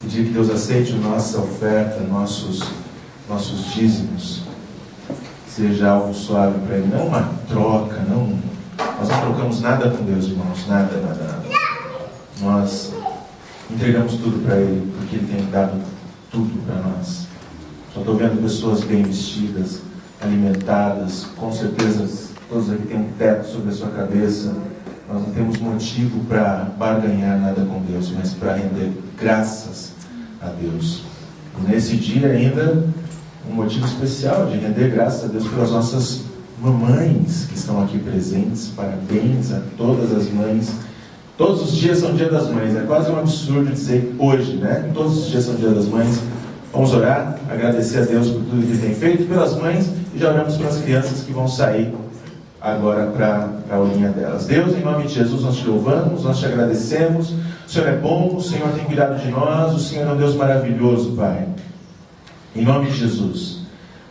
Pedir que Deus aceite a nossa oferta, nossos dízimos. Seja algo suave para Ele, não uma troca, nós não trocamos nada com Deus, irmãos, nada. Nós entregamos tudo para Ele, porque Ele tem dado tudo para nós. Só estou vendo pessoas bem vestidas, alimentadas, com certeza todos aqui têm um teto sobre a sua cabeça. Nós não temos motivo para barganhar nada com Deus, mas para render graças a Deus. E nesse dia ainda, um motivo especial de render graças a Deus pelas nossas mamães que estão aqui presentes. Parabéns a todas as mães. Todos os dias são dia das mães. É quase um absurdo dizer hoje, né? Todos os dias são dia das mães. Vamos orar, agradecer a Deus por tudo que Ele tem feito pelas mães e já oramos pelas crianças que vão sair agora para a aulinha delas. Deus, em nome de Jesus, nós te louvamos, nós te agradecemos. O Senhor é bom, o Senhor tem cuidado de nós, o Senhor é um Deus maravilhoso, Pai. Em nome de Jesus,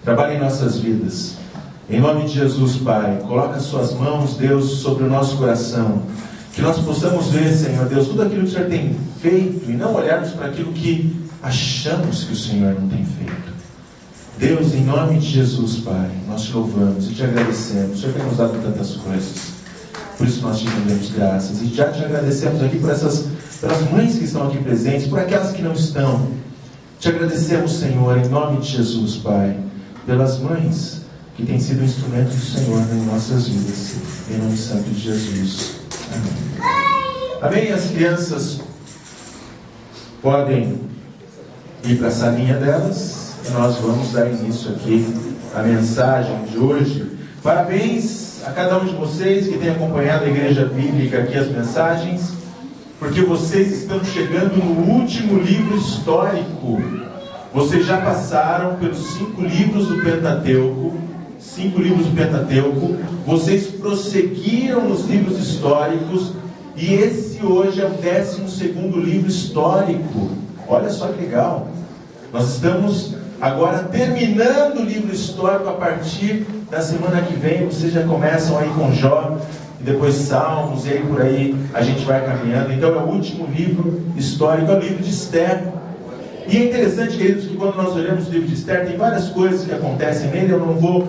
trabalhe em nossas vidas. Em nome de Jesus, Pai, coloca as suas mãos, Deus, sobre o nosso coração. Que nós possamos ver, Senhor Deus, tudo aquilo que o Senhor tem feito e não olharmos para aquilo que achamos que o Senhor não tem feito. Deus, em nome de Jesus, Pai, nós te louvamos e te agradecemos. O Senhor tem nos dado tantas coisas. Por isso nós te rendemos graças. E já te agradecemos aqui pelas mães que estão aqui presentes, por aquelas que não estão. Te agradecemos, Senhor, em nome de Jesus, Pai, pelas mães que têm sido instrumentos do Senhor em nossas vidas. Em nome santo de Jesus. Amém. Amém? As crianças podem ir para a salinha delas. Nós vamos dar início aqui à mensagem de hoje. Parabéns a cada um de vocês que tem acompanhado a Igreja Bíblica aqui, as mensagens, porque vocês estão chegando no último livro histórico. Vocês já passaram pelos 5 livros do Pentateuco. 5 livros do Pentateuco. Vocês prosseguiram nos livros históricos. E esse hoje é o 12º livro histórico. Olha só que legal. Nós estamos agora terminando o livro histórico. A partir da semana que vem vocês já começam aí com Jó, e depois Salmos, e aí por aí a gente vai caminhando. Então é o último livro histórico, é o livro de Esther. E é interessante, queridos, que quando nós olhamos o livro de Esther, tem várias coisas que acontecem nele. Eu não vou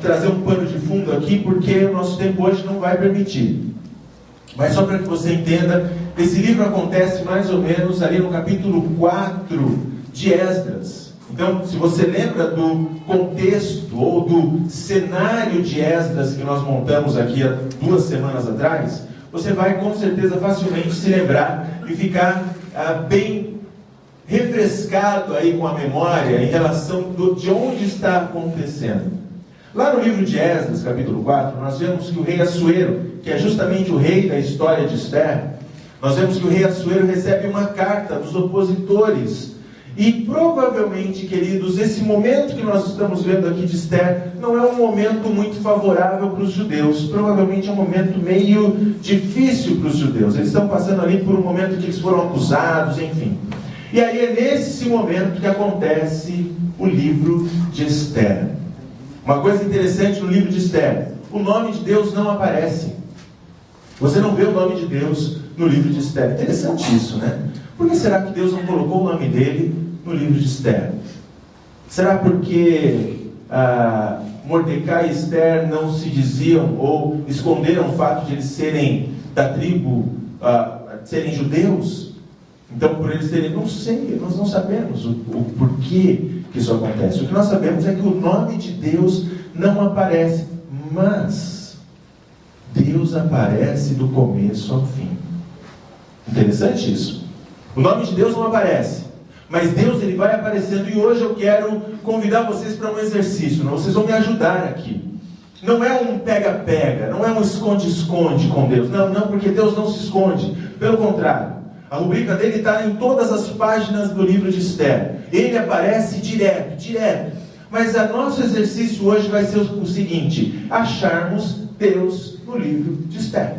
trazer um pano de fundo aqui, porque o nosso tempo hoje não vai permitir. Mas só para que você entenda, esse livro acontece mais ou menos ali no capítulo 4 de Esdras. Então, se você lembra do contexto ou do cenário de Esdras que nós montamos aqui há 2 semanas atrás, você vai com certeza facilmente se lembrar e ficar bem refrescado aí com a memória em relação de onde está acontecendo. Lá no livro de Esdras, capítulo 4, nós vemos que o rei Assuero, que é justamente o rei da história de Esther, nós vemos que o rei Assuero recebe uma carta dos opositores. E provavelmente, queridos, esse momento que nós estamos vendo aqui de Esther não é um momento muito favorável para os judeus. Provavelmente é um momento meio difícil para os judeus. Eles estão passando ali por um momento que eles foram acusados, enfim. E aí é nesse momento que acontece o livro de Esther. Uma coisa interessante no livro de Esther: o nome de Deus não aparece. Você não vê o nome de Deus no livro de Esther. Interessante isso, né? Por que será que Deus não colocou o nome dele no livro de Esther? Será porque Mordecai e Esther não se diziam ou esconderam o fato de eles serem da tribo, serem judeus? Então, por eles terem, não sei, nós não sabemos o porquê que isso acontece. O que nós sabemos é que o nome de Deus não aparece, mas Deus aparece do começo ao fim. Interessante isso. O nome de Deus não aparece, mas Deus ele vai aparecendo. E hoje eu quero convidar vocês para um exercício. Vocês vão me ajudar aqui. Não é um pega-pega, não é um esconde-esconde com Deus. Não, porque Deus não se esconde. Pelo contrário, a rubrica dele está em todas as páginas do livro de Esther. Ele aparece direto. Mas o nosso exercício hoje vai ser o seguinte: acharmos Deus no livro de Esther.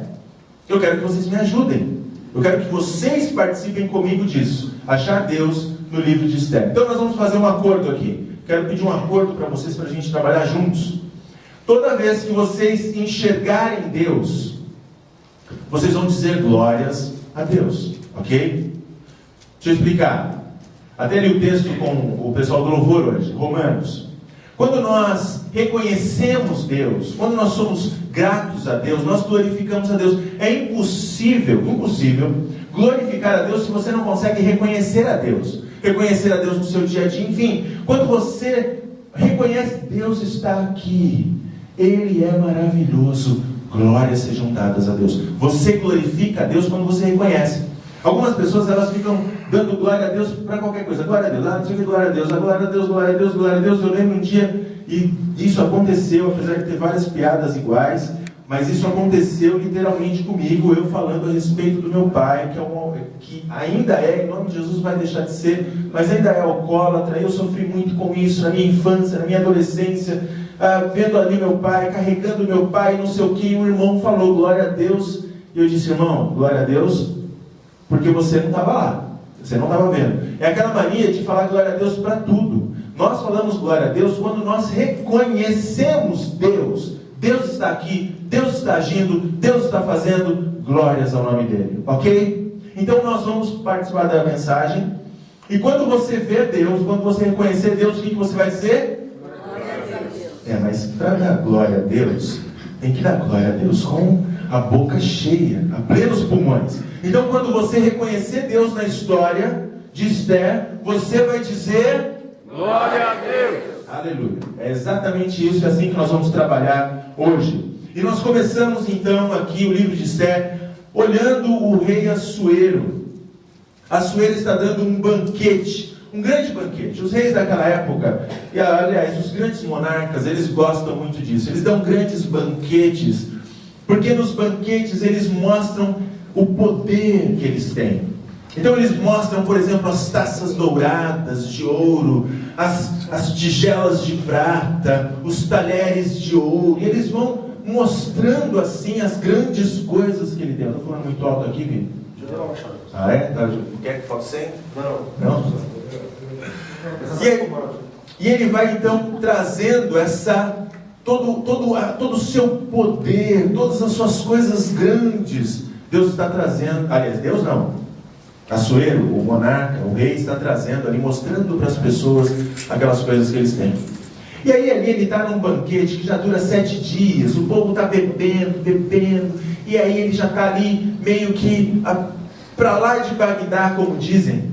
Eu quero que vocês me ajudem. Eu quero que vocês participem comigo disso. Achar Deus no livro de Esther. Então nós vamos fazer um acordo aqui. Quero pedir um acordo para vocês, para a gente trabalhar juntos. Toda vez que vocês enxergarem Deus, vocês vão dizer glórias a Deus. Ok? Deixa eu explicar. Até li o texto com o pessoal do louvor hoje, Romanos. Quando nós reconhecemos Deus, quando nós somos gratos a Deus, nós glorificamos a Deus. É impossível glorificar a Deus se você não consegue reconhecer a Deus. Reconhecer a Deus no seu dia a dia, enfim. Quando você reconhece, Deus está aqui, Ele é maravilhoso, glórias sejam dadas a Deus. Você glorifica a Deus quando você reconhece. Algumas pessoas, elas ficam dando glória a Deus para qualquer coisa. Glória a Deus, não sei o que, glória a Deus, glória a Deus, glória a Deus, glória a Deus. Eu lembro um dia, e isso aconteceu, apesar de ter várias piadas iguais, mas isso aconteceu literalmente comigo, eu falando a respeito do meu pai, que ainda é, em nome de Jesus vai deixar de ser, mas ainda é alcoólatra. Eu sofri muito com isso na minha infância, na minha adolescência, vendo ali meu pai, carregando meu pai, não sei o que, e um irmão falou glória a Deus, e eu disse, irmão, glória a Deus, porque você não estava lá, você não estava vendo. É aquela mania de falar glória a Deus para tudo. Nós falamos glória a Deus quando nós reconhecemos Deus. Deus está aqui, Deus está agindo, Deus está fazendo, glórias ao nome dele, ok? Então nós vamos participar da mensagem, e quando você vê Deus, quando você reconhecer Deus, o que você vai dizer? Glória a Deus. Mas para dar glória a Deus, tem que dar glória a Deus com a boca cheia, a plenos pulmões. Então quando você reconhecer Deus na história de Esther, você vai dizer glória a Deus. Aleluia. É exatamente isso, é assim que nós vamos trabalhar hoje. E nós começamos então aqui o livro de Esther, olhando o rei Assuero. Assuero está dando um banquete, um grande banquete. Os reis daquela época, e aliás, os grandes monarcas, eles gostam muito disso. Eles dão grandes banquetes, porque nos banquetes eles mostram o poder que eles têm. Então eles mostram, por exemplo, as taças douradas de ouro, as tigelas de prata, os talheres de ouro, e eles vão mostrando assim as grandes coisas que ele tem. Eu estou falando muito alto aqui, Vini? Ah, é? Quer que fale sem? Não? E ele vai então trazendo todo o seu poder, todas as suas coisas grandes. Deus está trazendo, aliás, Deus não. Assuero, o monarca, o rei, está trazendo ali, mostrando para as pessoas aquelas coisas que eles têm. E aí ali ele está num banquete que já dura 7 dias, o povo está bebendo, e aí ele já está ali meio que para lá de Bagdá, como dizem.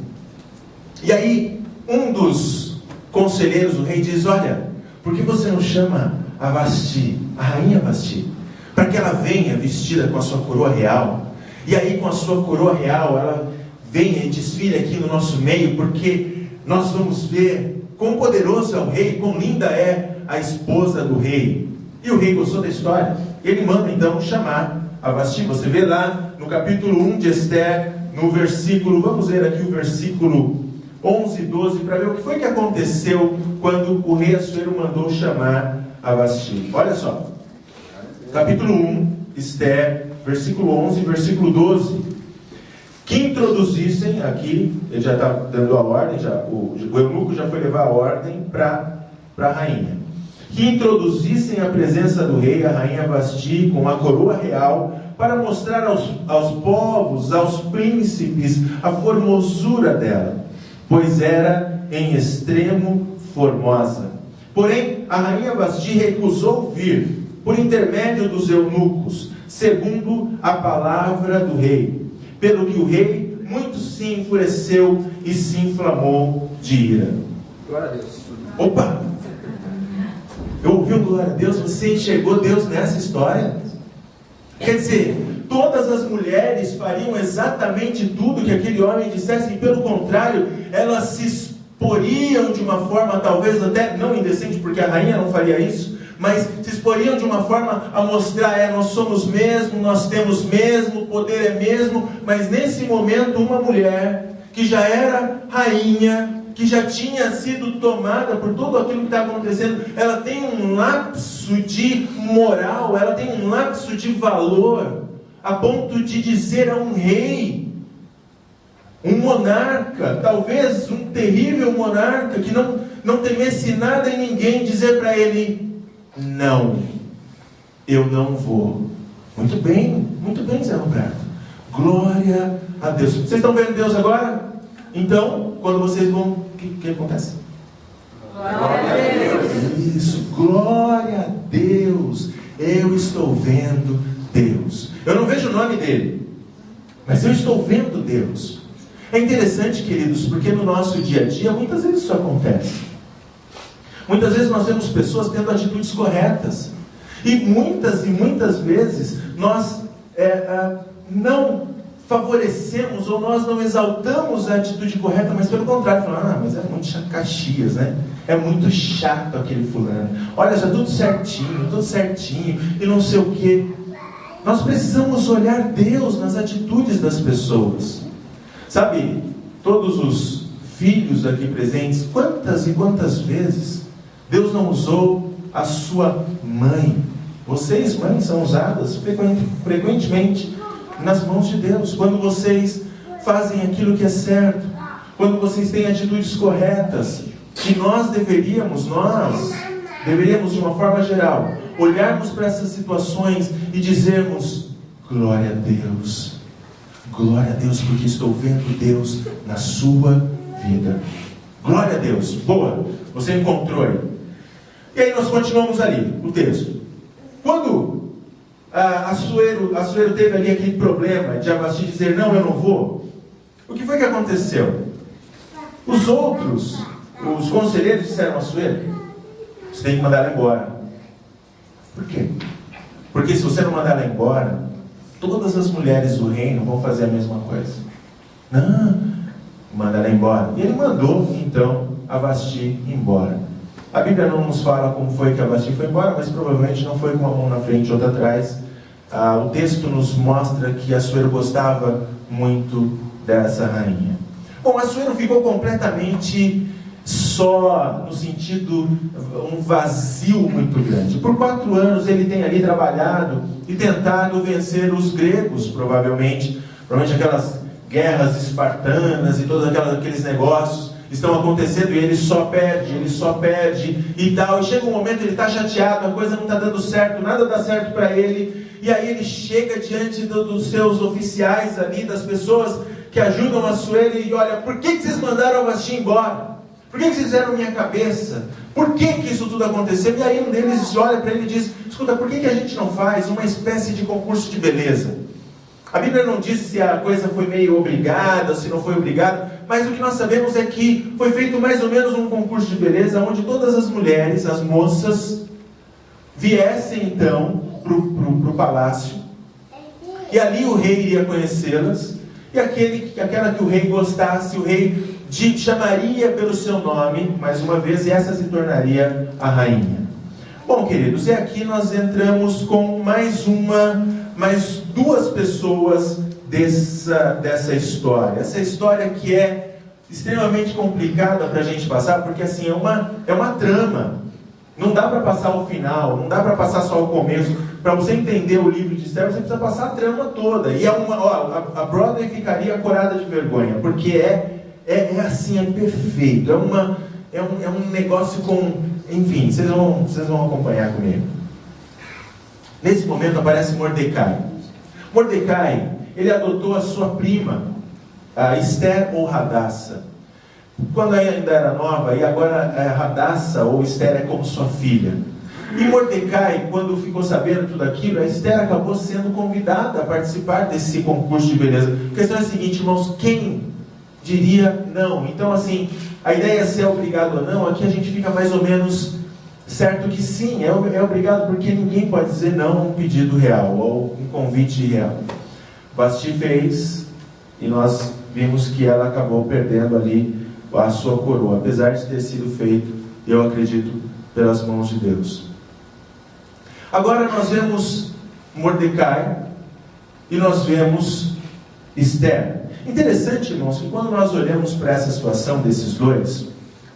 E aí um dos conselheiros do rei diz, olha, por que você não chama a Vasti, a rainha Vasti, para que ela venha vestida com a sua coroa real, e aí com a sua coroa real ela venha e desfile aqui no nosso meio, porque nós vamos ver quão poderoso é o rei, quão linda é a esposa do rei. E o rei gostou da história, ele manda então chamar a Vasti. Você vê lá no capítulo 1 de Esther, no versículo, vamos ler aqui o versículo 11 e 12, para ver o que foi que aconteceu quando o rei Assuero mandou chamar a Vasti. Olha só, capítulo 1, Esther, versículo 11 e versículo 12. Que introduzissem aqui, ele já está dando a ordem, o eunuco já foi levar a ordem para a rainha. Que introduzissem a presença do rei, a rainha Vasti, com a coroa real, para mostrar aos povos, aos príncipes, a formosura dela, pois era em extremo formosa. Porém, a rainha Vasti recusou vir, por intermédio dos eunucos, segundo a palavra do rei. Pelo que o rei muito se enfureceu e se inflamou de ira. Glória a Deus. Opa! Eu ouvi um glória a Deus, você enxergou Deus nessa história? Quer dizer, todas as mulheres fariam exatamente tudo que aquele homem dissesse, e pelo contrário, elas se exporiam de uma forma talvez até não indecente, porque a rainha não faria isso, mas se exporiam de uma forma a mostrar, nós somos mesmo, nós temos mesmo, o poder é mesmo. Mas nesse momento uma mulher que já era rainha, que já tinha sido tomada por tudo aquilo que está acontecendo, ela tem um lapso de moral, ela tem um lapso de valor, a ponto de dizer a um rei, um monarca, talvez um terrível monarca, que não temesse nada em ninguém, dizer para ele, não, eu não vou. Muito bem, Zé Roberto. Glória a Deus. Vocês estão vendo Deus agora? Então, quando vocês vão, o que acontece? Glória a Deus. Isso, glória a Deus. Eu estou vendo Deus. Eu não vejo o nome dele, mas eu estou vendo Deus. É interessante, queridos, porque no nosso dia a dia, muitas vezes isso acontece. Muitas vezes nós vemos pessoas tendo atitudes corretas. E muitas vezes nós não favorecemos ou nós não exaltamos a atitude correta, mas pelo contrário, falamos, mas é muito Caxias, né? É muito chato aquele fulano. Olha, já tudo certinho, e não sei o quê. Nós precisamos olhar Deus nas atitudes das pessoas. Sabe, todos os filhos aqui presentes, quantas e quantas vezes Deus não usou a sua mãe? Vocês, mães, são usadas frequentemente nas mãos de Deus. Quando vocês fazem aquilo que é certo, quando vocês têm atitudes corretas, que nós deveríamos de uma forma geral, olharmos para essas situações e dizermos, glória a Deus, porque estou vendo Deus na sua vida. Glória a Deus. Boa, você encontrou aí. E aí nós continuamos ali, o texto. Quando Assuero teve ali aquele problema de Avasti dizer, não, eu não vou, o que foi que aconteceu? Os conselheiros disseram a Assuero, você tem que mandar ela embora. Por quê? Porque se você não mandar ela embora, todas as mulheres do reino vão fazer a mesma coisa. Não, manda ela embora. E ele mandou, então, Avasti embora. A Bíblia não nos fala como foi que Avasti foi embora, mas provavelmente não foi com uma mão na frente e outra atrás. O texto nos mostra que Assuero gostava muito dessa rainha. Bom, Assuero ficou completamente só, no sentido, um vazio muito grande. Por 4 anos ele tem ali trabalhado e tentado vencer os gregos, provavelmente aquelas guerras espartanas e todos aqueles negócios estão acontecendo e ele só perde e tal. E chega um momento, ele está chateado, a coisa não está dando certo, nada dá certo para ele. E aí ele chega diante dos seus oficiais ali, das pessoas que ajudam Assuero e olha, por que vocês mandaram Avasti embora? Por que vocês fizeram minha cabeça? Por que isso tudo aconteceu? E aí um deles olha para ele e diz, escuta, por que a gente não faz uma espécie de concurso de beleza? A Bíblia não diz se a coisa foi meio obrigada, se não foi obrigada, mas o que nós sabemos é que foi feito mais ou menos um concurso de beleza, onde todas as mulheres, as moças, viessem então para o palácio, e ali o rei iria conhecê-las, e aquela que o rei gostasse, o rei chamaria pelo seu nome, mais uma vez, e essa se tornaria a rainha. Bom, queridos, e aqui nós entramos com mais 2 pessoas dessa história. Essa história que é extremamente complicada para a gente passar, porque assim, é uma trama. Não dá para passar o final, não dá para passar só o começo. Para você entender o livro de Esther, você precisa passar a trama toda. E a Broadway ficaria corada de vergonha, porque é assim, é perfeito. É um negócio com... Enfim, vocês vão acompanhar comigo. Nesse momento aparece Mordecai. Mordecai, ele adotou a sua prima, a Esther ou Hadassa. Quando ainda era nova, e agora Hadassa ou Esther é como sua filha. E Mordecai, quando ficou sabendo tudo aquilo, a Esther acabou sendo convidada a participar desse concurso de beleza. A questão é a seguinte, irmãos, quem diria não? Então, assim, a ideia é ser obrigado ou não, aqui a gente fica mais ou menos certo que sim, é obrigado, porque ninguém pode dizer não a um pedido real, ou um convite real. Vasti fez, e nós vimos que ela acabou perdendo ali a sua coroa, apesar de ter sido feito, eu acredito, pelas mãos de Deus. Agora nós vemos Mordecai e nós vemos Esther. Interessante, irmãos, que quando nós olhamos para essa situação desses dois,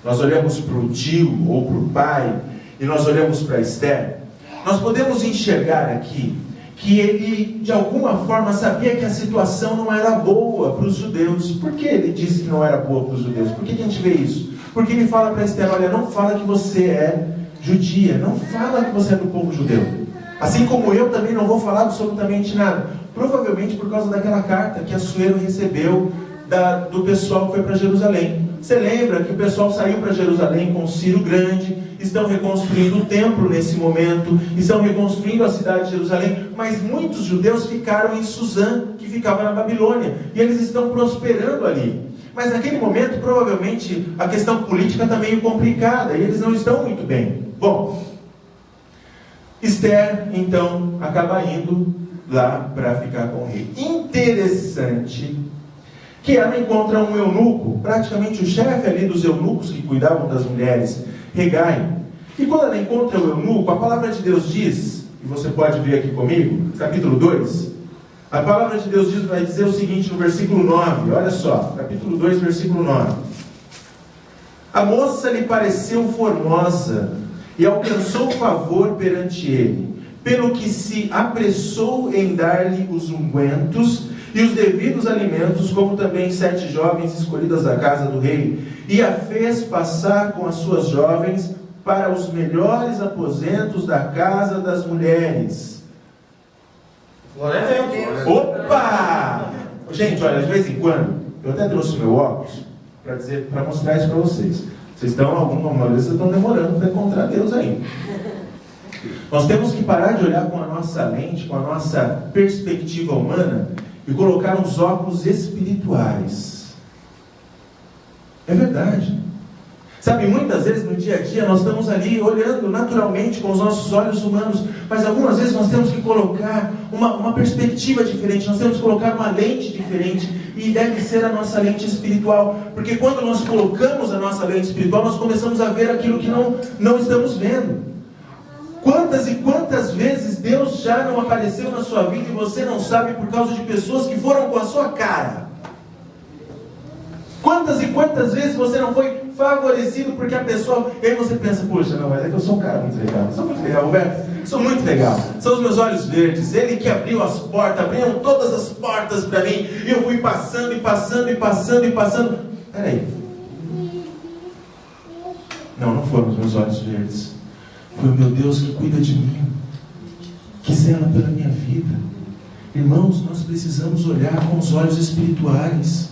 nós olhamos para o tio ou para o pai e nós olhamos para Esther, nós podemos enxergar aqui que ele, de alguma forma, sabia que a situação não era boa para os judeus. Por que ele disse que não era boa para os judeus? Por que a gente vê isso? Porque ele fala para Esther, olha, não fala que você é judia, não fala que você é do povo judeu. Assim como eu também não vou falar absolutamente nada. Provavelmente por causa daquela carta que Assuero recebeu do pessoal que foi para Jerusalém. Você lembra que o pessoal saiu para Jerusalém com Ciro Grande, estão reconstruindo o templo nesse momento, estão reconstruindo a cidade de Jerusalém, mas muitos judeus ficaram em Suzã, que ficava na Babilônia, e eles estão prosperando ali. Mas naquele momento, provavelmente, a questão política está meio complicada, e eles não estão muito bem. Bom, Esther, então, acaba indo lá para ficar com o rei. Interessante que ela encontra um eunuco, praticamente o chefe ali dos eunucos que cuidavam das mulheres, Hegai. E quando ela encontra o eunuco, a palavra de Deus diz, e você pode ver aqui comigo, capítulo 2, a palavra de Deus vai dizer o seguinte no versículo 9, olha só, capítulo 2, versículo 9. A moça lhe pareceu formosa e alcançou favor perante ele, pelo que se apressou em dar-lhe os ungüentos e os devidos alimentos, como também 7 jovens escolhidas da casa do rei, e a fez passar com as suas jovens para os melhores aposentos da casa das mulheres. Glória a Deus. Opa! Gente, olha, de vez em quando, eu até trouxe meu óculos para mostrar isso para vocês. Vocês estão, alguma vez, vocês estão demorando para encontrar Deus aí. Nós temos que parar de olhar com a nossa lente, com a nossa perspectiva humana, e colocar uns óculos espirituais. É verdade. Sabe, muitas vezes no dia a dia nós estamos ali olhando naturalmente com os nossos olhos humanos, mas algumas vezes nós temos que colocar uma perspectiva diferente, nós temos que colocar uma lente diferente, e deve ser a nossa lente espiritual, porque quando nós colocamos a nossa lente espiritual, nós começamos a ver aquilo que não estamos vendo. Quantas e quantas vezes Deus já não apareceu na sua vida e você não sabe por causa de pessoas que foram com a sua cara? Quantas e quantas vezes você não foi favorecido porque a pessoa... E aí você pensa, poxa, não, mas é que eu sou um cara muito legal. Sou muito legal, Roberto. Sou muito legal. São os meus olhos verdes. Ele que abriu as portas, abriram todas as portas para mim. E eu fui passando e passando e passando e passando. Peraí. Não foram os meus olhos verdes. Foi o meu Deus que cuida de mim, que zela pela minha vida. Irmãos, nós precisamos olhar com os olhos espirituais.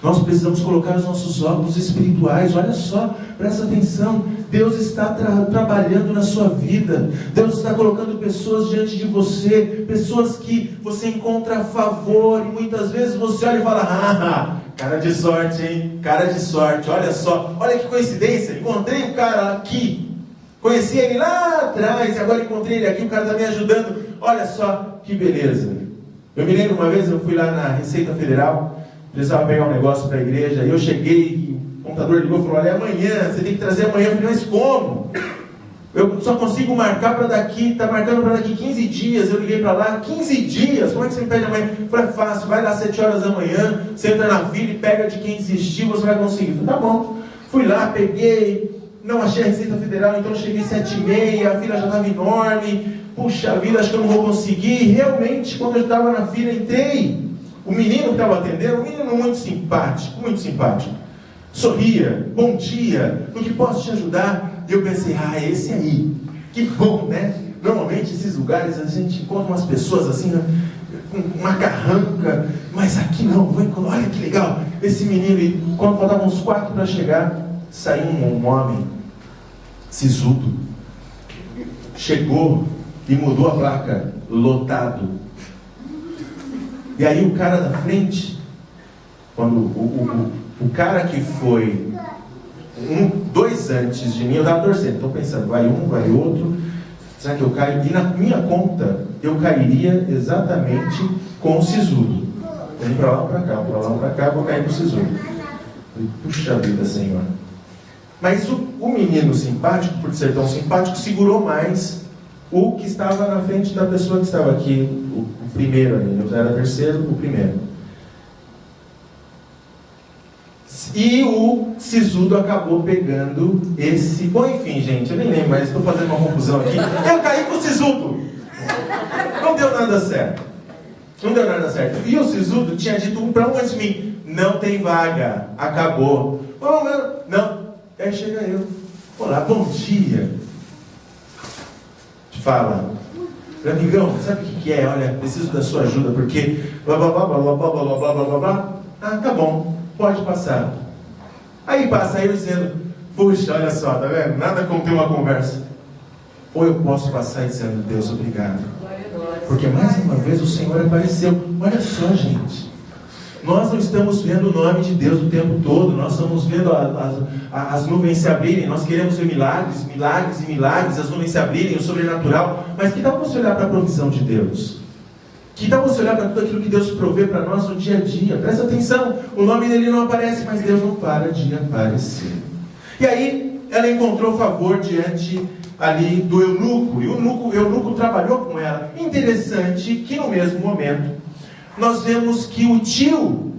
Nós precisamos colocar os nossos óculos espirituais. Olha só, presta atenção. Deus está trabalhando na sua vida. Deus está colocando pessoas diante de você, pessoas que você encontra favor, e muitas vezes você olha e fala, cara de sorte, hein? Cara de sorte, olha só. Olha que coincidência, encontrei um cara aqui. Conheci ele lá atrás, e agora encontrei ele aqui, o cara está me ajudando. Olha só que beleza. Eu me lembro uma vez, eu fui lá na Receita Federal, precisava pegar um negócio para a igreja, e eu cheguei, e o computador ligou e falou, olha, é amanhã, você tem que trazer amanhã. Eu falei, mas como? Eu só consigo marcar para daqui, está marcando para daqui 15 dias. Eu liguei para lá, 15 dias, como é que você me pede amanhã? Eu falei, é fácil, vai lá às 7 horas da manhã, você entra na fila e pega de quem desistiu, você vai conseguir. Eu falei, tá bom. Fui lá, peguei... Não achei a Receita Federal, então cheguei 7h30, a fila já estava enorme. Puxa vida, acho que eu não vou conseguir. E realmente, quando eu estava na fila, entrei. O menino que estava atendendo, um menino muito simpático. Sorria, bom dia, no que posso te ajudar? E eu pensei, esse aí, que bom, né? Normalmente, esses lugares, a gente encontra umas pessoas assim, né? Com uma carranca, mas aqui não, olha que legal. Esse menino, e quando faltavam uns 4 para chegar, saiu um homem sisudo, chegou e mudou a placa, lotado. E aí o cara da frente, quando o cara que foi 2 antes de mim, eu estava torcendo, estou pensando, vai um, vai outro, será que eu caio? E na minha conta, eu cairia exatamente com o sisudo. Vou para lá, para cá, para lá, para cá, vou cair com o sisudo. Puxa vida, Senhor. Mas o menino simpático, por ser tão simpático, segurou mais o que estava na frente da pessoa que estava aqui, o primeiro ali. Eu era terceiro, o primeiro. E o sisudo acabou pegando esse... Bom, enfim, gente, eu nem lembro, mas estou fazendo uma confusão aqui. Eu caí com o sisudo. Não deu nada certo. E o sisudo tinha dito para um antes de mim, não tem vaga, acabou. Não. Aí chega eu, olá, bom dia. Fala, amigão, sabe o que é? Olha, preciso da sua ajuda, porque blá blá blá blá blá blá blá blá blá blá blá. Tá bom. pode passar. Aí passa eu dizendo, puxa, olha só, tá vendo? Nada como ter uma conversa. Ou eu posso passar dizendo, Deus, obrigado. Porque mais uma vez o Senhor apareceu. Olha só, gente. Nós não estamos vendo o nome de Deus o tempo todo. Nós estamos vendo as nuvens se abrirem. Nós queremos ver milagres, milagres e milagres. As nuvens se abrirem, o sobrenatural. Mas que tal você olhar para a provisão de Deus? Que tal você olhar para tudo aquilo que Deus provê para nós no dia a dia? Presta atenção. O nome dele não aparece, mas Deus não para de aparecer. E aí ela encontrou favor diante ali do eunuco, e o eunuco trabalhou com ela. Interessante que no mesmo momento nós vemos que o tio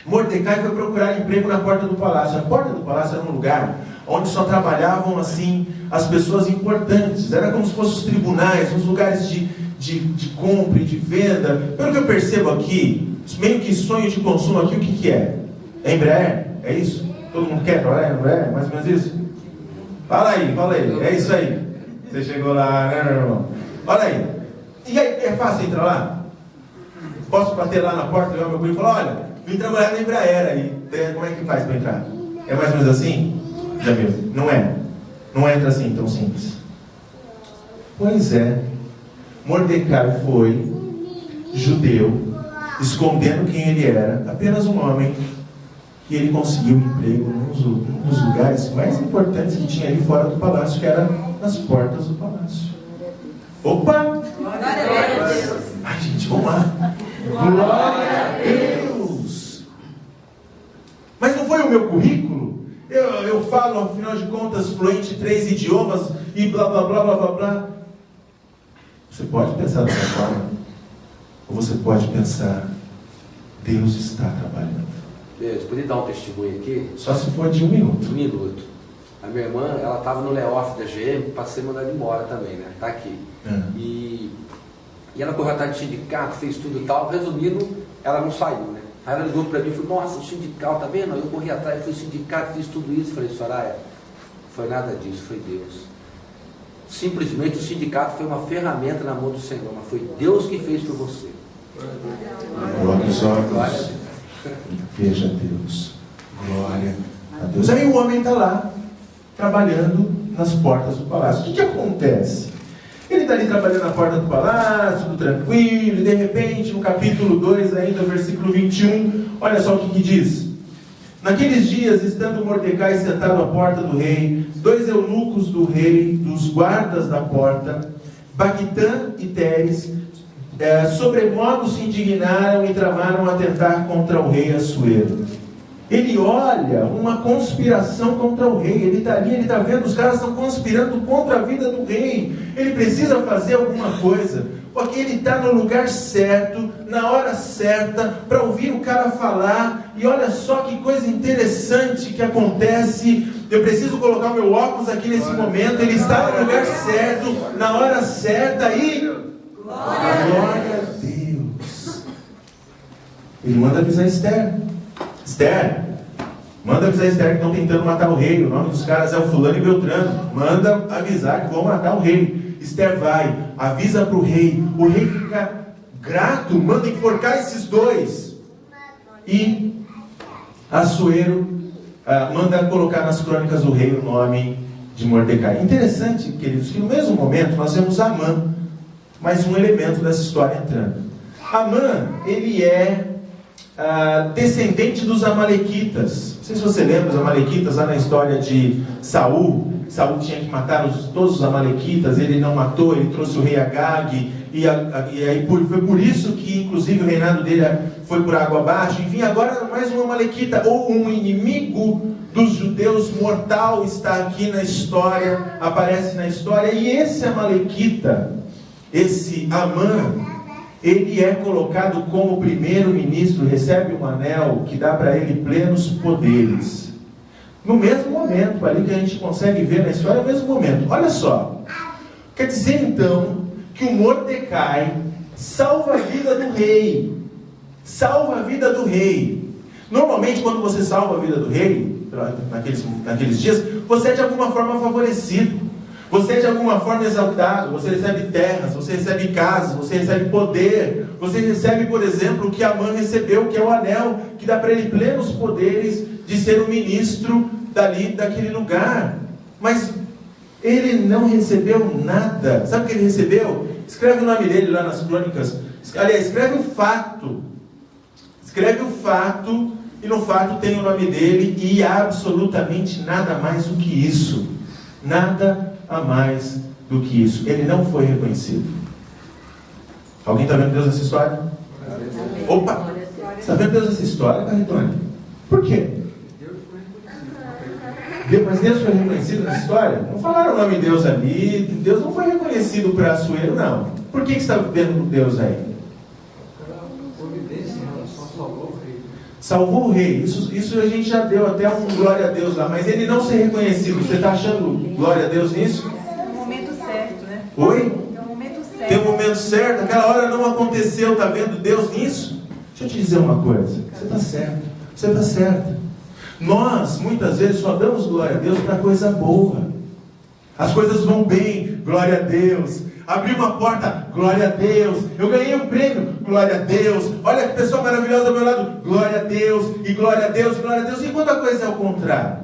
Mordecai foi procurar emprego na porta do palácio. A porta do palácio era um lugar onde só trabalhavam assim as pessoas importantes, era como se fossem os tribunais, os lugares de compra e de venda. Pelo que eu percebo aqui, meio que sonho de consumo aqui, o que é? É Embraer? É isso? Todo mundo quer trabalhar em Embraer? Mais ou menos isso? Fala aí, é isso aí. Você chegou lá, né, meu irmão? Olha aí. E aí, é fácil entrar lá? Posso bater lá na porta, ligar meu cunho e falar, olha, vim trabalhar na Embraer aí. Como é que faz para entrar? É mais ou menos assim? Já viu? Não é. Não entra assim tão simples. Pois é. Mordecai foi judeu, escondendo quem ele era, apenas um homem. E ele conseguiu um emprego num dos lugares mais importantes que tinha ali fora do palácio, que era nas portas do palácio. Opa! Glória a Deus! Ai, gente, vamos lá! Glória a Deus! Mas não foi o meu currículo? Eu falo, afinal de contas, fluente em 3 idiomas e blá, blá, blá, blá, blá, blá. Você pode pensar dessa forma. Ou você pode pensar, Deus está trabalhando. Beleza, podia dar um testemunho aqui? Só se for de 1 minuto. 1 minuto. A minha irmã, ela estava no layoff da GM, passei mandada embora também, né? Tá aqui. E ela correu atrás do sindicato, fez tudo e tal. Resumindo, ela não saiu, né? Aí ela ligou para mim e falou, nossa, o sindicato, tá vendo? Eu corri atrás, fui sindicato, fiz tudo isso. Falei, Soraya, foi nada disso, foi Deus. Simplesmente o sindicato foi uma ferramenta na mão do Senhor, mas foi Deus que fez por você. Glória os olhos. Veja Deus. Glória a Deus. Aí o homem está lá, trabalhando nas portas do palácio. O que acontece? Ele está ali trabalhando na porta do palácio, tudo tranquilo, e de repente, no capítulo 2, ainda, versículo 21, olha só o que diz. Naqueles dias, estando Mordecai sentado à porta do rei, 2 eunucos do rei, dos guardas da porta, Bactã e Teres, sobremodo se indignaram e tramaram a atentar contra o rei Assuero. Ele olha uma conspiração contra o rei. Ele está ali, ele está vendo, os caras estão conspirando contra a vida do rei. Ele precisa fazer alguma coisa, porque ele está no lugar certo, na hora certa, para ouvir o cara falar. E olha só que coisa interessante que acontece. Eu preciso colocar meu óculos aqui nesse momento. Ele está no lugar certo, na hora certa e... Glória a Deus. Ele manda avisar Esther. Esther, manda avisar Esther que estão tentando matar o rei. O nome dos caras é o fulano e Beltrano. Manda avisar que vão matar o rei. Esther vai, avisa para o rei. O rei fica grato, manda enforcar esses 2. E Assuero manda colocar nas crônicas do rei o nome de Mordecai. Interessante, queridos, que no mesmo momento nós vemos Amã, mais um elemento dessa história entrando. Amã, ele é descendente dos amalequitas. Não sei se você lembra, os amalequitas, lá na história de Saul. Saul tinha que matar todos os amalequitas, ele não matou, ele trouxe o rei Agag, e aí foi por isso que, inclusive, o reinado dele foi por água abaixo. Enfim, agora mais um amalequita, ou um inimigo dos judeus mortal, está aqui na história, aparece na história, e esse amalequita, esse Amã, ele é colocado como primeiro-ministro, recebe um anel que dá para ele plenos poderes. No mesmo momento, ali que a gente consegue ver na história, no mesmo momento. Olha só. Quer dizer, então, que o Mordecai salva a vida do rei. Salva a vida do rei. Normalmente, quando você salva a vida do rei, naqueles dias, você é de alguma forma favorecido. Você é de alguma forma exaltado, você recebe terras, você recebe casas, você recebe poder, você recebe, por exemplo, o que Amã recebeu, que é o anel, que dá para ele plenos poderes de ser o ministro daquele lugar. Mas ele não recebeu nada. Sabe o que ele recebeu? Escreve o nome dele lá nas crônicas. Aliás, escreve o fato. Escreve o fato, e no fato tem o nome dele, e absolutamente nada mais do que isso. Nada a mais do que isso. Ele não foi reconhecido. Alguém está vendo Deus nessa história? Opa! Está vendo Deus nessa história, Carretone? Por quê? Mas Deus foi reconhecido nessa história? Não falaram o nome de Deus ali. Deus não foi reconhecido para Açoeiro, não. Por que você está vendo Deus aí? Salvou o rei. Isso a gente já deu até um glória a Deus lá. Mas ele não ser reconhecido. Você está achando glória a Deus nisso? É o momento certo, né? Oi? É o momento certo. Tem um momento certo. Aquela hora não aconteceu. Está vendo Deus nisso? Deixa eu te dizer uma coisa. Você está certo. Você está certo. Nós, muitas vezes, só damos glória a Deus para coisa boa. As coisas vão bem, glória a Deus. Abri uma porta, glória a Deus. Eu ganhei um prêmio, glória a Deus. Olha que pessoa maravilhosa ao meu lado, glória a Deus. E glória a Deus, glória a Deus. E quando a coisa é o contrário?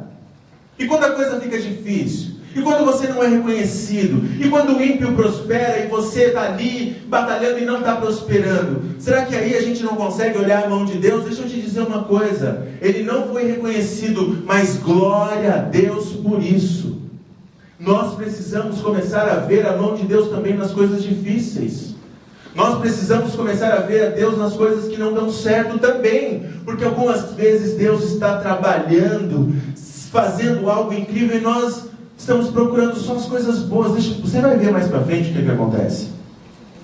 E quando a coisa fica difícil? E quando você não é reconhecido? E quando o ímpio prospera e você está ali batalhando e não está prosperando? Será que aí a gente não consegue olhar a mão de Deus? Deixa eu te dizer uma coisa. Ele não foi reconhecido, mas glória a Deus por isso. Nós precisamos começar a ver a mão de Deus também nas coisas difíceis. Nós precisamos começar a ver a Deus nas coisas que não dão certo também. Porque algumas vezes Deus está trabalhando, fazendo algo incrível e nós estamos procurando só as coisas boas. Você vai ver mais para frente o que acontece.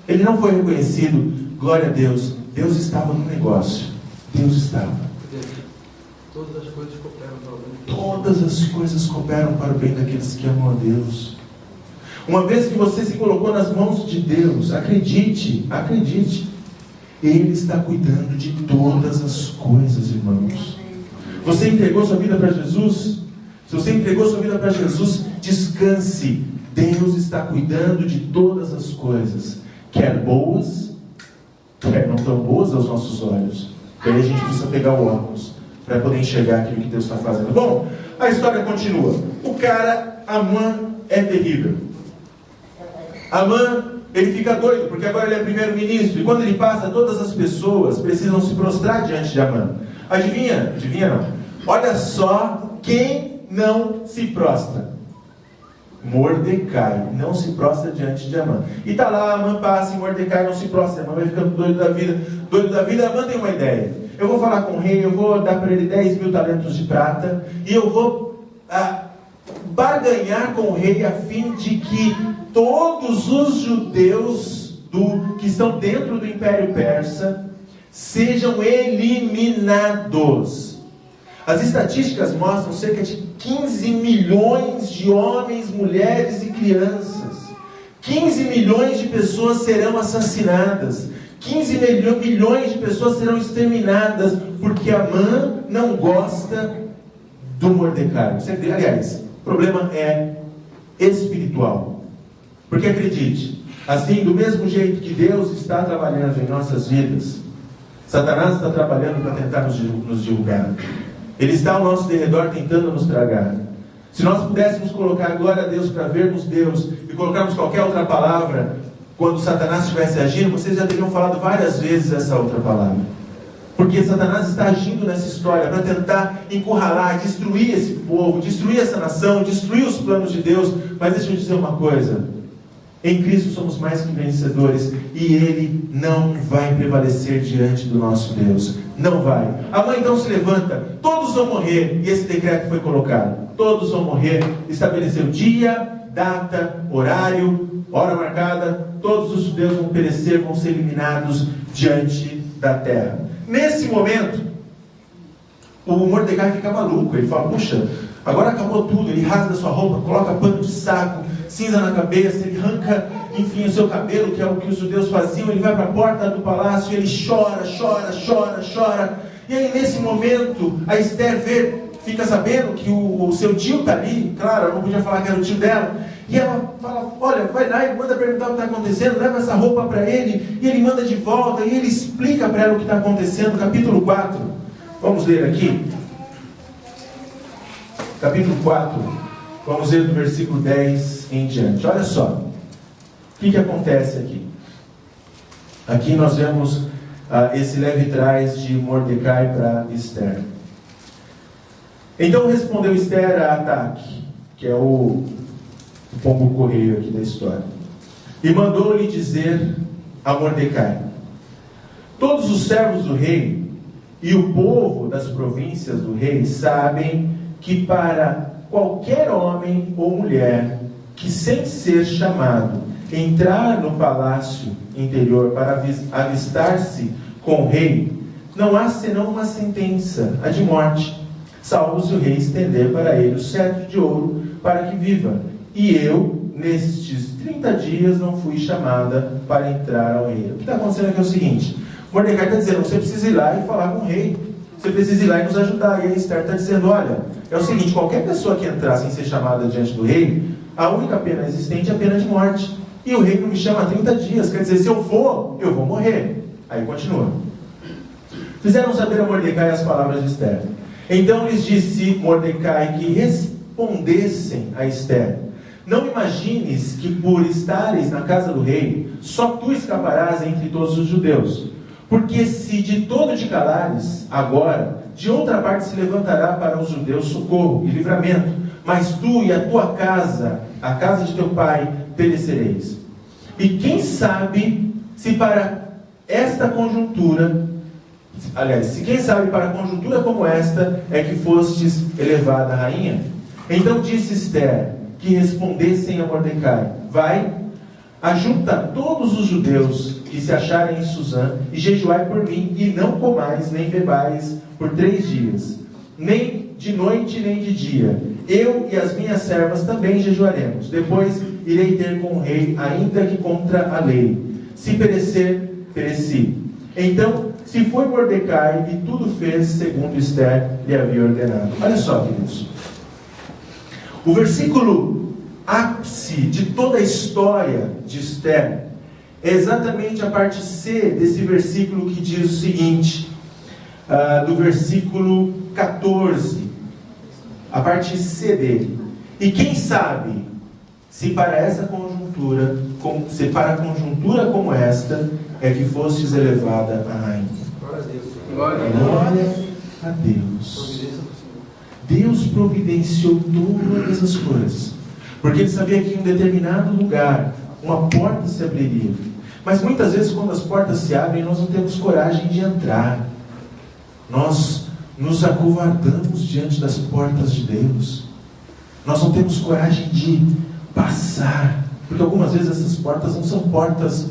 Ele não foi reconhecido. Glória a Deus. Deus estava no negócio. Deus estava. Todas as coisas cooperam para o bem. Todas as coisas cooperam para o bem daqueles que amam a Deus. Uma vez que você se colocou nas mãos de Deus, acredite, Ele está cuidando de todas as coisas, irmãos. Você entregou sua vida para Jesus? Se você entregou sua vida para Jesus, descanse. Deus está cuidando de todas as coisas, quer boas, quer não tão boas aos nossos olhos. E aí a gente precisa pegar o óculos para poder enxergar aquilo que Deus está fazendo. Bom, a história continua. O cara, Amã, é terrível. Amã, ele fica doido, porque agora ele é primeiro-ministro. E quando ele passa, todas as pessoas precisam se prostrar diante de Amã. Adivinha? Adivinha não. Olha só quem não se prostra. Mordecai não se prostra diante de Amã. E está lá, Amã passa e Mordecai não se prostra. Amã vai ficando doido da vida. Doido da vida. Amã tem uma ideia. Eu vou falar com o rei, eu vou dar para ele 10.000 talentos de prata. E eu vou barganhar com o rei a fim de que todos os judeus que estão dentro do Império Persa sejam eliminados. As estatísticas mostram cerca de 15 milhões de homens, mulheres e crianças. 15 milhões de pessoas serão assassinadas. 15 milhões de pessoas serão exterminadas porque Amã não gosta do Mordecai. Aliás, o problema é espiritual. Porque acredite, assim, do mesmo jeito que Deus está trabalhando em nossas vidas, Satanás está trabalhando para tentar nos derrubar. Ele está ao nosso derredor tentando nos tragar. Se nós pudéssemos colocar glória a Deus para vermos Deus e colocarmos qualquer outra palavra, quando Satanás estivesse agindo, vocês já teriam falado várias vezes essa outra palavra. Porque Satanás está agindo nessa história para tentar encurralar, destruir esse povo, destruir essa nação, destruir os planos de Deus. Mas deixa eu dizer uma coisa. Em Cristo somos mais que vencedores e Ele não vai prevalecer diante do nosso Deus. Não vai. A mãe então se levanta. Todos vão morrer. E esse decreto foi colocado. Todos vão morrer. Estabeleceu dia, data, horário, hora marcada. Todos os judeus vão perecer, vão ser eliminados diante da terra. Nesse momento, o Mordecai fica maluco. Ele fala, puxa, agora acabou tudo. Ele rasga sua roupa, coloca pano de saco, cinza na cabeça, ele arranca, enfim, o seu cabelo, que é o que os judeus faziam. Ele vai para a porta do palácio e ele chora. E aí nesse momento, a Esther fica sabendo que o seu tio está ali. Claro, ela não podia falar que era o tio dela. E ela fala, olha, vai lá e manda perguntar o que está acontecendo, leva essa roupa para ele, e ele manda de volta, e ele explica para ela o que está acontecendo. Capítulo 4, vamos ler aqui. Capítulo 4, vamos ler do versículo 10 em diante. Olha só, o que acontece aqui? Aqui nós vemos esse leve trás de Mordecai para Esther. Então respondeu Esther a Ataque, que é o pombo correio aqui da história, e mandou-lhe dizer a Mordecai: todos os servos do rei e o povo das províncias do rei sabem que para qualquer homem ou mulher que, sem ser chamado, entrar no palácio interior para avistar-se com o rei, não há senão uma sentença, a de morte, salvo se o rei estender para ele o cetro de ouro para que viva. E eu, nestes 30 dias, não fui chamada para entrar ao rei. O que está acontecendo aqui é o seguinte: Mordecai está dizendo, você precisa ir lá e falar com o rei, você precisa ir lá e nos ajudar. E a Esther está dizendo, olha, é o seguinte, qualquer pessoa que entrar sem ser chamada diante do rei, a única pena existente é a pena de morte. E o rei não me chama há 30 dias, quer dizer, se eu for morrer. Aí continua. Fizeram saber a Mordecai as palavras de Esther. Então lhes disse Mordecai que respondessem a Esther: não imagines que por estares na casa do rei, só tu escaparás entre todos os judeus. Porque se de todo te calares, agora, de outra parte se levantará para os judeus socorro e livramento, mas tu e a tua casa, a casa de teu pai, perecereis. E quem sabe se para esta conjuntura, aliás, se quem sabe para conjuntura como esta é que fostes elevada rainha? Então disse Esther que respondessem a Mordecai: vai, ajunta todos os judeus que se acharem em Suzã e jejuai por mim, e não comais nem bebais por 3 dias, nem de noite nem de dia. Eu e as minhas servas também jejuaremos. Depois irei ter com o rei, ainda que contra a lei. Se perecer, pereci. Então se foi Mordecai e tudo fez segundo Esther lhe havia ordenado. Olha só, queridos, o versículo ápice de toda a história de Esther é exatamente a parte C desse versículo, que diz o seguinte, do versículo 14, a parte C dele: e quem sabe se para essa conjuntura, se para a conjuntura como esta é que fostes elevada a rainha. Glória a Deus. Glória a Deus. Deus providenciou todas as coisas, porque Ele sabia que em um determinado lugar uma porta se abriria. Mas muitas vezes, quando as portas se abrem, nós não temos coragem de entrar. Nós nos acovardamos diante das portas de Deus. Nós não temos coragem de passar, porque algumas vezes essas portas não são portas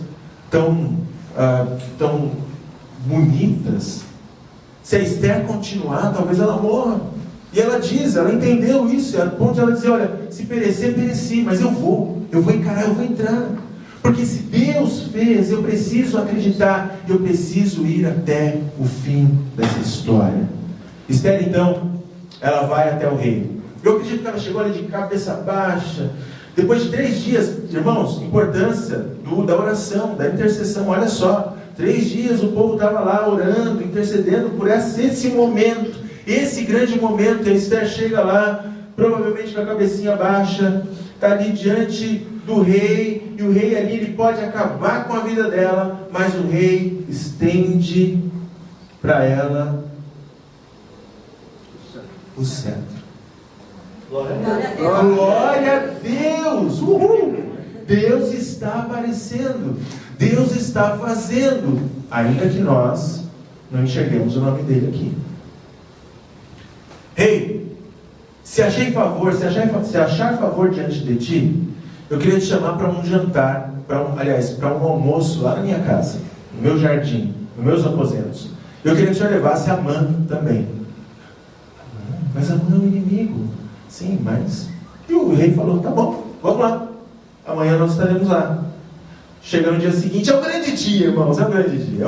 tão bonitas. Se a Esther continuar, talvez ela morra. E ela diz, ela entendeu isso, a ponto de ela dizer: olha, se perecer, pereci, mas eu vou encarar, eu vou entrar. Porque se Deus fez, eu preciso acreditar, eu preciso ir até o fim dessa história. Esther, então, ela vai até o rei. Eu acredito que ela chegou ali de cabeça baixa. Depois de 3 dias, irmãos, importância da oração, da intercessão. Olha só, 3 dias o povo estava lá orando, intercedendo por esse momento, esse grande momento. A Esther chega lá, provavelmente com a cabecinha baixa, está ali diante do rei, e o rei ali, ele pode acabar com a vida dela, mas o rei estende para ela o cetro. Glória a Deus! Uhul! Deus está aparecendo, Deus está fazendo, ainda que nós não enxerguemos o nome dele aqui. Rei, se achar favor diante de ti, eu queria te chamar para um jantar, para um almoço lá na minha casa, no meu jardim, nos meus aposentos. Eu queria que o senhor levasse Amã também. Mas Amã é um inimigo. Sim, mas... E o rei falou: tá bom, vamos lá. Amanhã nós estaremos lá. Chega no dia seguinte, é o grande dia, irmãos, é o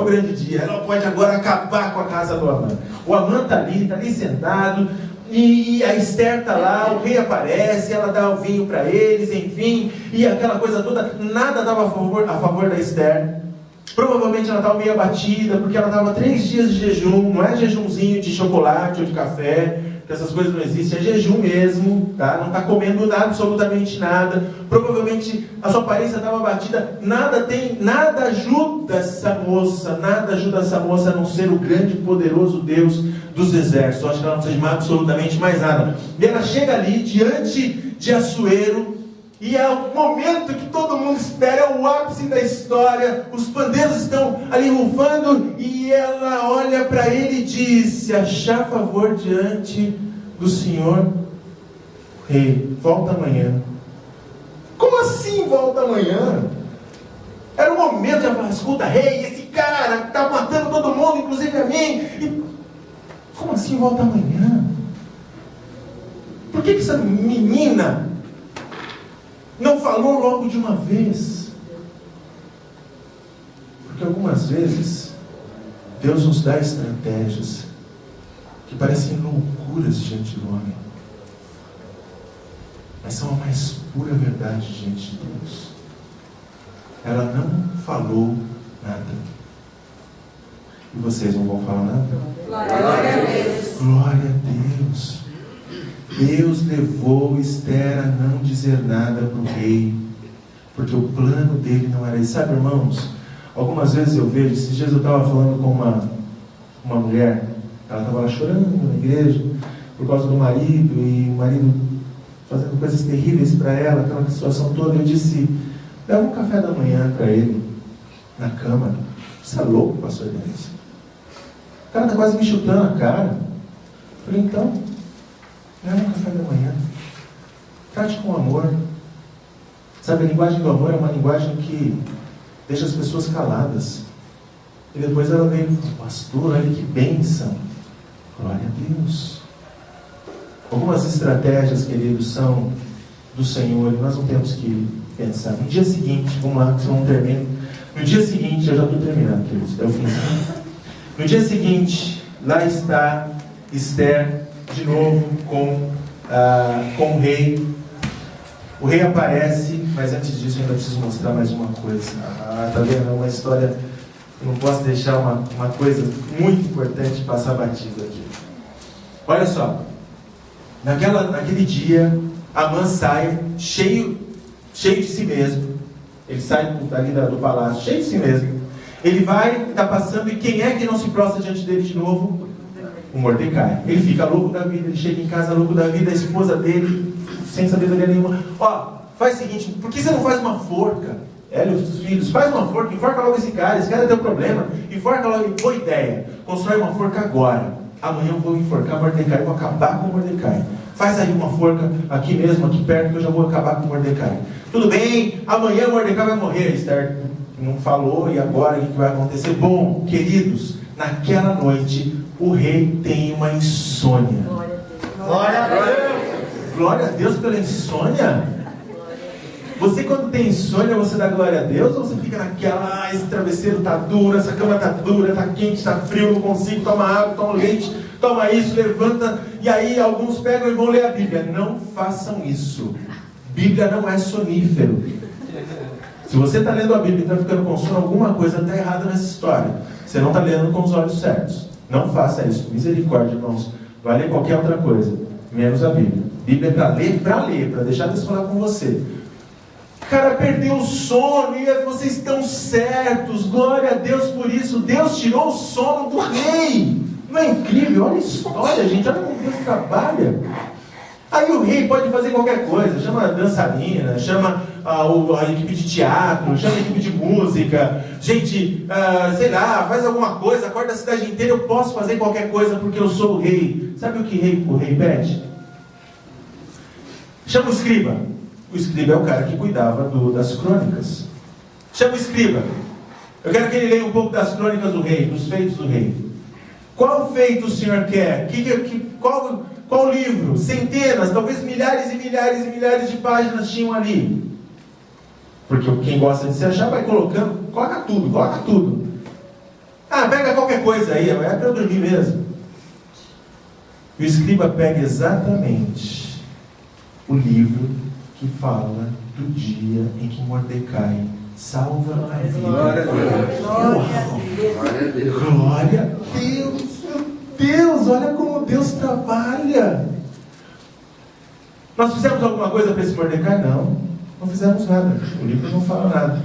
grande dia. Ela pode agora acabar com a casa do Amã. O Amã está ali sentado, e a Esther está lá, o rei aparece, ela dá o vinho para eles, enfim, e aquela coisa toda, nada estava a favor da Esther. Provavelmente ela estava meio abatida, porque ela estava 3 dias de jejum, não é jejumzinho de chocolate ou de café, que essas coisas não existem, é jejum mesmo, tá? Não está comendo nada, absolutamente nada. Provavelmente a sua aparência estava abatida, nada ajuda essa moça a não ser o grande e poderoso Deus dos exércitos. Eu acho que ela não precisa de absolutamente mais nada. E ela chega ali, diante de Assuero, e é o momento que todo mundo espera, é o ápice da história, os pandeiros estão ali rufando, e ela olha para ele e diz: se achar favor diante do Senhor, rei, volta amanhã. Como assim volta amanhã? Era o momento de falar: escuta, rei, esse cara está matando todo mundo, inclusive a mim. Como assim volta amanhã? Por que essa menina não falou logo de uma vez? Porque algumas vezes Deus nos dá estratégias que parecem loucuras diante do homem, mas são a mais pura verdade diante de Deus. Ela não falou nada. E vocês não vão falar nada? Glória a Deus. Glória a Deus. Deus levou Esther a não dizer nada para o rei, porque o plano dele não era esse. Sabe, irmãos, algumas vezes eu vejo, esses dias eu estava falando com uma mulher, ela estava lá chorando na igreja, por causa do marido, e o marido fazendo coisas terríveis para ela, aquela situação toda. Eu disse: leva um café da manhã para ele, na cama. Você é louco, pastor Denis? O cara está quase me chutando a cara. Eu falei: então, leva um café da manhã, trate com amor. Sabe, a linguagem do amor é uma linguagem que deixa as pessoas caladas. E depois ela vem e fala: pastor, olha que bênção. Glória a Deus. Algumas estratégias, queridos, são do Senhor, e nós não temos que pensar. No dia seguinte, vamos lá, que senão não termino. No dia seguinte, eu já estou terminando, queridos, até o fim. No dia seguinte, lá está Esther de novo com o rei. O rei aparece, mas antes disso eu ainda preciso mostrar mais uma coisa. Tá vendo? É uma história, eu não posso deixar uma coisa muito importante passar batido aqui. Olha só, naquele dia, Amã sai cheio de si mesmo. Ele sai dali do palácio, cheio de si mesmo. Ele vai, está passando, e quem é que não se prostra diante dele de novo? O Mordecai. Ele fica louco da vida, ele chega em casa louco da vida, a esposa dele, sem sabedoria nenhuma: ó, faz o seguinte, por que você não faz uma forca? Ela e os filhos, faz uma forca, enforca logo esse cara tem um problema, enforca logo. Boa ideia, constrói uma forca agora. Amanhã eu vou enforcar Mordecai, vou acabar com Mordecai. Faz aí uma forca aqui mesmo, aqui perto, que eu já vou acabar com Mordecai. Tudo bem, amanhã Mordecai vai morrer. Esther não falou, e agora o que vai acontecer? Bom, queridos, naquela noite o rei tem uma insônia. Glória a Deus. Glória a Deus pela insônia. Você, quando tem insônia, você dá glória a Deus? Ou você fica naquela: esse travesseiro está duro, essa cama está dura, está quente, está frio, não consigo, toma água, toma leite, toma isso, levanta. E aí alguns pegam e vão ler a Bíblia. Não façam isso. Bíblia não é sonífero. Se você está lendo a Bíblia e está ficando com sono, alguma coisa está errada nessa história. Você não está lendo com os olhos certos. Não faça isso. Misericórdia, irmãos. Vai ler qualquer outra coisa, menos a Bíblia. Bíblia é para ler, para deixar Deus falar com você. O cara perdeu o sono, e vocês estão certos. Glória a Deus por isso. Deus tirou o sono do rei. Não é incrível? Olha a história, gente. Olha como Deus trabalha. Aí o rei pode fazer qualquer coisa. Chama a dançarina, chama a equipe de teatro, chama a equipe de música. Gente, sei lá, faz alguma coisa, acorda a cidade inteira. Eu posso fazer qualquer coisa porque eu sou o rei. Sabe o que o rei pede? Chama o escriba. O escriba é o cara que cuidava das crônicas. Chama o escriba. Eu quero que ele leia um pouco das crônicas do rei, dos feitos do rei. Qual feito o senhor quer? Qual livro? Centenas, talvez milhares e milhares e milhares de páginas tinham ali. Porque quem gosta de se achar vai colocando, coloca tudo. Pega qualquer coisa aí, é para eu dormir mesmo. o escriba pega exatamente o livro que fala do dia em que Mordecai salva a vida. Glória a Deus. Glória a Deus. Glória a Deus. Meu Deus, olha como Deus trabalha. Nós fizemos alguma coisa para esse Mordecai? Não fizemos nada. O livro não fala nada.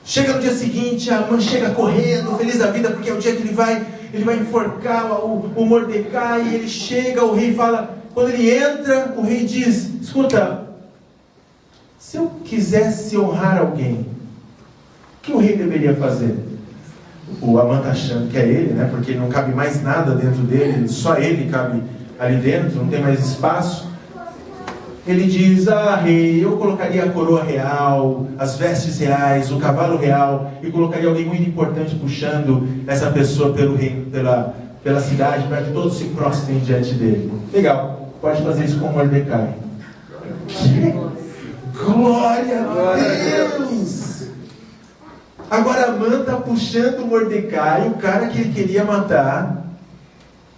Chega no dia seguinte, a Amã chega correndo, feliz da vida, porque é o dia que ele vai enforcar o Mordecai. E ele chega, o rei fala, quando ele entra, o rei diz, escuta, se eu quisesse honrar alguém, o que o rei deveria fazer? O Amã está achando que é ele, né? Porque não cabe mais nada dentro dele, só ele cabe ali dentro, não tem mais espaço. Ele diz, rei, eu colocaria a coroa real, as vestes reais, o cavalo real, e colocaria alguém muito importante puxando essa pessoa pela cidade, para que todos se prostrem diante dele. Legal, pode fazer isso com Mordecai. Que? Glória a Deus! Agora Amã está puxando Mordecai, o cara que ele queria matar,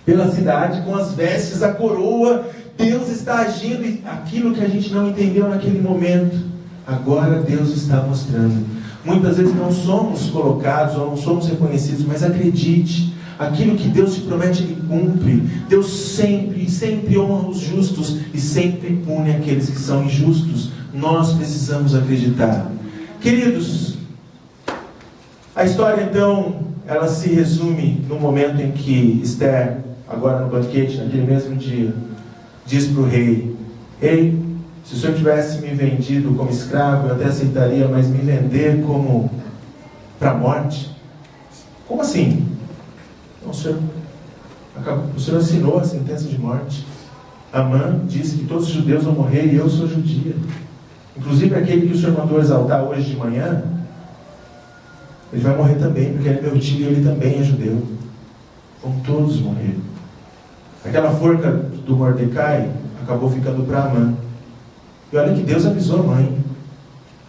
pela cidade, com as vestes, a coroa. Deus está agindo, e aquilo que a gente não entendeu naquele momento, agora Deus está mostrando. Muitas vezes não somos colocados ou não somos reconhecidos, mas acredite, aquilo que Deus te promete, Ele cumpre. Deus sempre honra os justos e sempre pune aqueles que são injustos. Nós precisamos acreditar. Queridos, a história então, ela se resume no momento em que Esther, agora no banquete, naquele mesmo dia, diz para o rei, rei, se o senhor tivesse me vendido como escravo, eu até aceitaria, mas me vender como para a morte? Como assim? Não, o senhor assinou a sentença de morte. Amã disse que todos os judeus vão morrer e eu sou judia. Inclusive aquele que o senhor mandou exaltar hoje de manhã, ele vai morrer também, porque ele é meu tio e ele também é judeu. Vão todos morrer. Aquela forca do Mordecai acabou ficando para Amã. E olha que Deus avisou a mãe.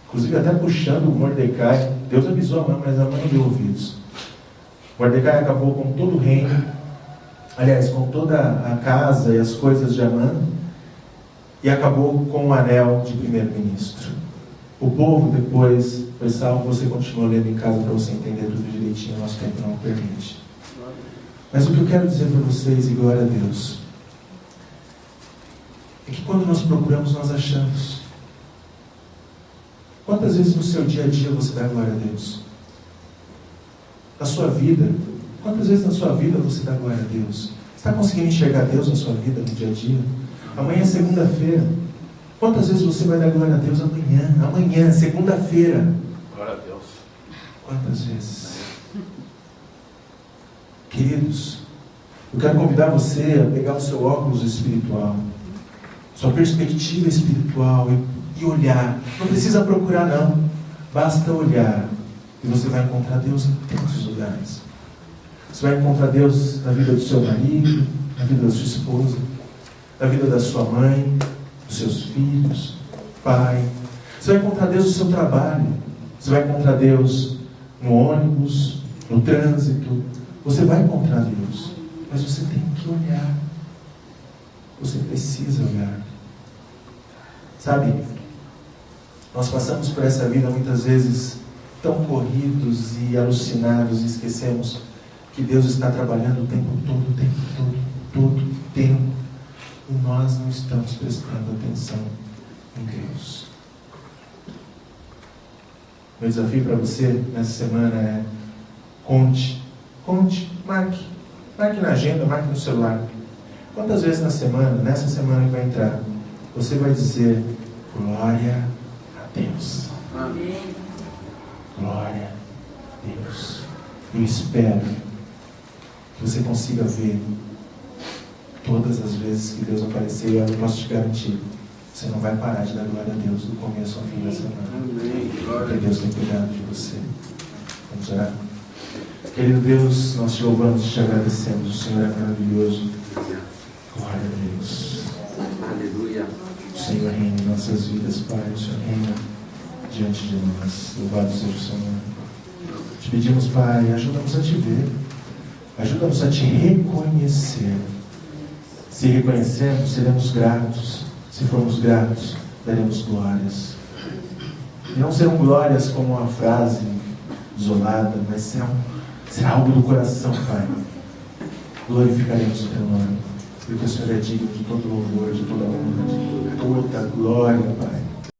Inclusive até puxando o Mordecai. Deus avisou a Amã, mas a mãe não deu ouvidos. Mordecai acabou com todo o reino. Aliás, com toda a casa e as coisas de Amã. E acabou com o anel de primeiro-ministro. O povo depois foi salvo. Você continua lendo em casa para você entender tudo direitinho. Nosso tempo não permite. Mas o que eu quero dizer para vocês, e glória a Deus, é que quando nós procuramos, nós achamos. Quantas vezes no seu dia a dia você dá glória a Deus? Na sua vida, quantas vezes na sua vida você dá glória a Deus? Você está conseguindo enxergar Deus na sua vida, no dia a dia? Amanhã é segunda-feira. Quantas vezes você vai dar glória a Deus amanhã? Amanhã, segunda-feira. Glória a Deus. Quantas vezes? Queridos, eu quero convidar você a pegar o seu óculos espiritual, sua perspectiva espiritual e olhar. Não precisa procurar não, basta olhar e você vai encontrar Deus em tantos lugares. Você vai encontrar Deus na vida do seu marido, na vida da sua esposa, na vida da sua mãe, dos seus filhos, pai. Você vai encontrar Deus no seu trabalho, você vai encontrar Deus no ônibus, no trânsito. Você vai encontrar Deus, mas você tem que olhar. Você precisa olhar. Sabe, nós passamos por essa vida muitas vezes tão corridos e alucinados e esquecemos que Deus está trabalhando o tempo todo, e nós não estamos prestando atenção em Deus. Meu desafio para você nessa semana é conte, marque na agenda, marque no celular. Quantas vezes na semana, nessa semana que vai entrar, você vai dizer glória a Deus. Amém. Glória a Deus. Eu espero que você consiga ver todas as vezes que Deus aparecer. Eu posso te garantir, você não vai parar de dar glória a Deus do começo ao fim da semana. Amém. Porque Deus tem cuidado de você. Vamos orar? Querido Deus, nós te louvamos e te agradecemos. O Senhor é maravilhoso. Glória a Deus. Aleluia. O Senhor reina em nossas vidas, Pai. O Senhor reina diante de nós. Louvado seja o Senhor. Te pedimos, Pai, ajuda-nos a te ver. Ajuda-nos a te reconhecer. Se reconhecemos, seremos gratos. Se formos gratos, daremos glórias. E não serão glórias como uma frase isolada, mas será algo do coração, Pai. Glorificaremos o Teu nome, porque o Senhor é digno de todo louvor, de toda honra, de toda glória, Pai.